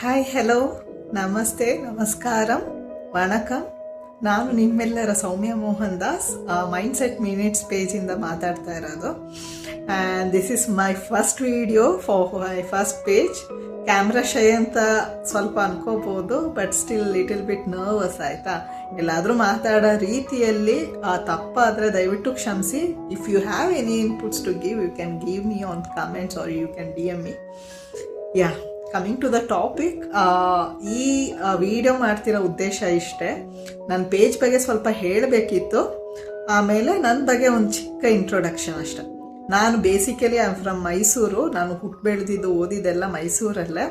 Hi, hello, ನಮಸ್ತೆ, ನಮಸ್ಕಾರಂ, ವಣಕಂ. ನಾನು ನಿಮ್ಮೆಲ್ಲರ ಸೌಮ್ಯ ಮೋಹನ್ ದಾಸ್, ಮೈಂಡ್ಸೆಟ್ ಮಿನಿಟ್ಸ್ ಪೇಜಿಂದ ಮಾತಾಡ್ತಾ ಇರೋದು. And this is my first video for my first page. Camera shy ಅಂತ ಸ್ವಲ್ಪ ಅನ್ಕೋಬೋದು, but still little bit nervous ಆಯಿತಾ. ಎಲ್ಲಾದರೂ ಮಾತಾಡೋ ರೀತಿಯಲ್ಲಿ ತಪ್ಪಾದರೆ ದಯವಿಟ್ಟು ಕ್ಷಮಿಸಿ. If you have any inputs to give, you can give me on comments or you can DM me. Yeah, coming to the topic. ಈ ವಿಡಿಯೋ ಮಾಡ್ತಿರೋ ಉದ್ದೇಶ ಇಷ್ಟೇ. ನನ್ನ ಪೇಜ್ ಬಗ್ಗೆ ಸ್ವಲ್ಪ ಹೇಳಬೇಕಿತ್ತು, ಆಮೇಲೆ ನನ್ನ ಬಗ್ಗೆ ಒಂದು ಚಿಕ್ಕ ಇಂಟ್ರೊಡಕ್ಷನ್ ಅಷ್ಟೆ. ನಾನು basically I am from Mysuru. ನಾನು ಹುಟ್ಟು ಬೆಳೆದಿದ್ದು ಓದಿದ್ದೆಲ್ಲ ಮೈಸೂರಲ್ಲೇ.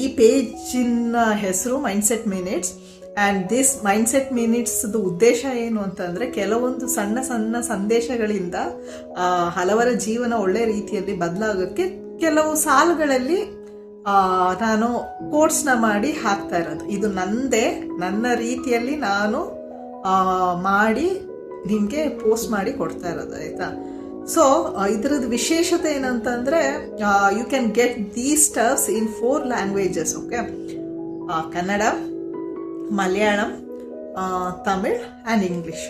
ಈ ಪೇಜಿನ ಹೆಸರು Mindset Minutes. And this Mindset ಮಿನಿಟ್ಸ್ದು ಉದ್ದೇಶ ಏನು ಅಂತಂದರೆ, ಕೆಲವೊಂದು ಸಣ್ಣ ಸಣ್ಣ ಸಂದೇಶಗಳಿಂದ ಹಲವರ ಜೀವನ ಒಳ್ಳೆ ರೀತಿಯಲ್ಲಿ ಬದಲಾಗೋಕ್ಕೆ ಕೆಲವು ಸಾಲುಗಳಲ್ಲಿ ನಾನು ಕೋಟ್ಸ್ನ ಮಾಡಿ ಹಾಕ್ತಾ ಇರೋದು. ಇದು ನನ್ನ ರೀತಿಯಲ್ಲಿ ನಾನು ಮಾಡಿ ನಿಮಗೆ ಪೋಸ್ಟ್ ಮಾಡಿ ಕೊಡ್ತಾ ಇರೋದು, ಆಯಿತಾ. ಸೊ ಇದರದ್ದು ವಿಶೇಷತೆ ಏನಂತಂದರೆ, you can get these stuffs in 4 languages. Okay, Kannada, Malayalam, Tamil and English.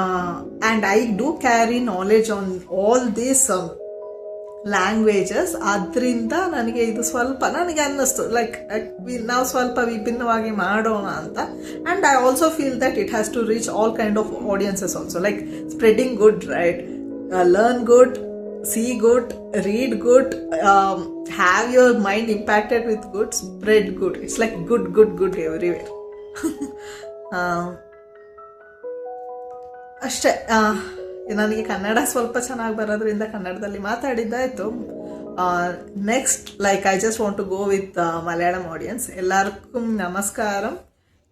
And I do carry knowledge on all these languages. ಅದರಿಂದ ನನಗೆ ಇದು ಸ್ವಲ್ಪ ನನಗೆ ಅನ್ನಿಸ್ತು ಲೈಕ್ ನಾವು ಸ್ವಲ್ಪ ವಿಭಿನ್ನವಾಗಿ ಮಾಡೋಣ ಅಂತ. And I also feel that it has to reach all kind of audiences also, like spreading good, right? Learn good, see good, read good, have your mind impacted with good, spread good. It's like good everywhere. ಅಷ್ಟೇ. ನನಗೆ ಕನ್ನಡ ಸ್ವಲ್ಪ ಚೆನ್ನಾಗಿ ಬರೋದ್ರಿಂದ ಕನ್ನಡದಲ್ಲಿ ಮಾತಾಡಿದ್ದಾಯಿತು. Next, like I just want to go with Malayalam audience. എല്ലാവർക്കും നമസ്കാരം.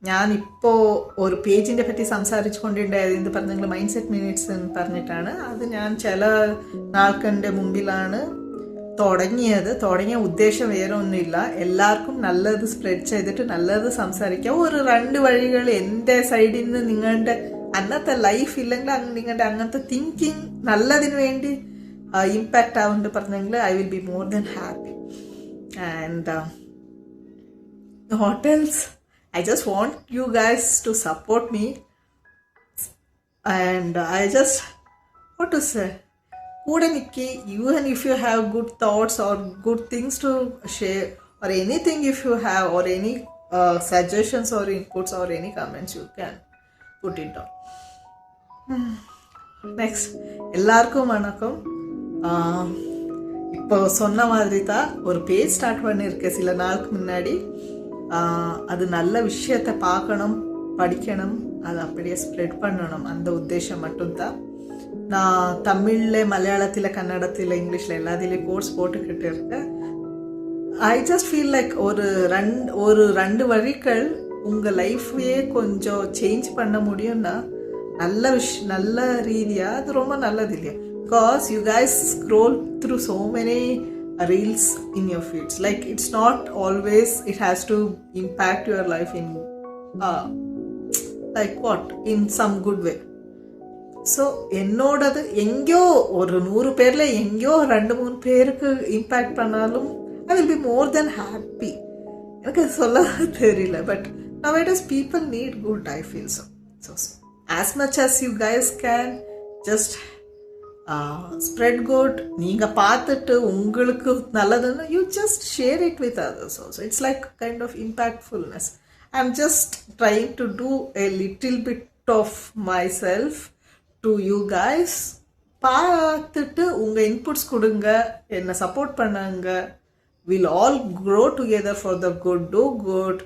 ഞാനിപ്പോൾ ഒരു പേജിനെ പറ്റി സംസാരിച്ചുകൊണ്ടിട്ടുണ്ടായത് ഇത് പറഞ്ഞെങ്കിൽ മൈൻഡ് സെറ്റ് മിനിറ്റ്സ് എന്ന് പറഞ്ഞിട്ടാണ്. അത് ഞാൻ ചില നാൾക്കൻ്റെ മുമ്പിലാണ് തുടങ്ങിയ ഉദ്ദേശം വേറെ ഒന്നുമില്ല. എല്ലാവർക്കും നല്ലത് സ്പ്രെഡ് ചെയ്തിട്ട് നല്ലത് സംസാരിക്കാം. ഒരു 2 വഴികൾ എൻ്റെ സൈഡിൽ നിന്ന് നിങ്ങളുടെ അന്നത്തെ ലൈഫ് ഇല്ലെങ്കിൽ നിങ്ങളുടെ അങ്ങനത്തെ തിങ്കിങ് നല്ലതിന് വേണ്ടി ഇമ്പാക്റ്റ് ആവുന്നുണ്ട് പറഞ്ഞെങ്കിൽ I will be more than happy. And what else, I just want you guys to support me, and I just want to say, kuda nikki, even if you have good thoughts or good things to share or anything, if you have or any suggestions or inputs or any comments, you can put it down. Next, எல்லாருக்கும் வணக்கம். இப்போ சொன்ன மாதிரி தான் ஒரு page start பண்ணியிருக்கேன் சில நாளுக்கு முன்னாடி. அது நல்ல விஷயத்தை பார்க்கணும், படிக்கணும், அதை அப்படியே ஸ்ப்ரெட் பண்ணணும், அந்த உத்தேசம் மட்டும்தான். நான் தமிழில், மலையாளத்தில், கன்னடத்தில், இங்கிலீஷில் எல்லாத்துலேயும் கோர்ஸ் போட்டுக்கிட்டு இருக்கேன். ஐ ஜஸ்ட் ஃபீல் லைக் ஒரு 2 வழிகள் உங்கள் லைஃபையே கொஞ்சம் சேஞ்ச் பண்ண முடியும்னா நல்ல ரீதியாக அது ரொம்ப நல்லது இல்லையா? Because you guys scroll through so many reels in your feeds. Like it's not always it has to impact your life in like what, in some good way. So என்னோடது எங்கேயோ ஒரு 100 பேர்ல எங்கேயோ 2-3 பேருக்கு இம்பாக்ட் பண்ணாலும் I will be more than happy. எனக்கு சொல்ல தெரியல, but nowadays people need good, I feel so as much as you guys can just spread good. நீங்க பார்த்துட்டு உங்களுக்கு நல்லதுன்னு you just share it with others also. It's like kind of impactfulness. I'm just trying to do a little bit of myself to you guys. பார்த்துட்டு உங்க inputs கொடுங்க, என்ன support பண்ணுங்க. We'll all grow together for the good. Do good,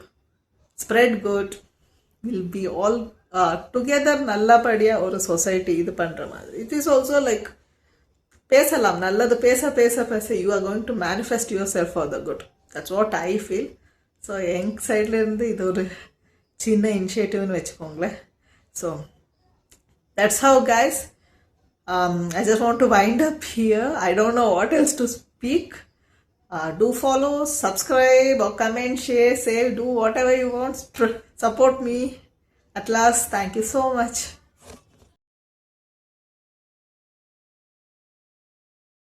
spread good. We'll be all together நல்லபடியாக ஒரு society இது பண்ணுற மாதிரி. இட் இஸ் ஆல்சோ லைக் பேசலாம், நல்லது பேச you are going to manifest your self for the good. That's what I feel. So எங் சைட்லேருந்து இது ஒரு சின்ன இனிஷியேட்டிவ்னு வச்சுக்கோங்களேன். So that's how guys. I just want to wind up here. I don't know what else to speak. Do follow, subscribe or comment, share, save, do whatever you want. Support me. At last, thank you so much.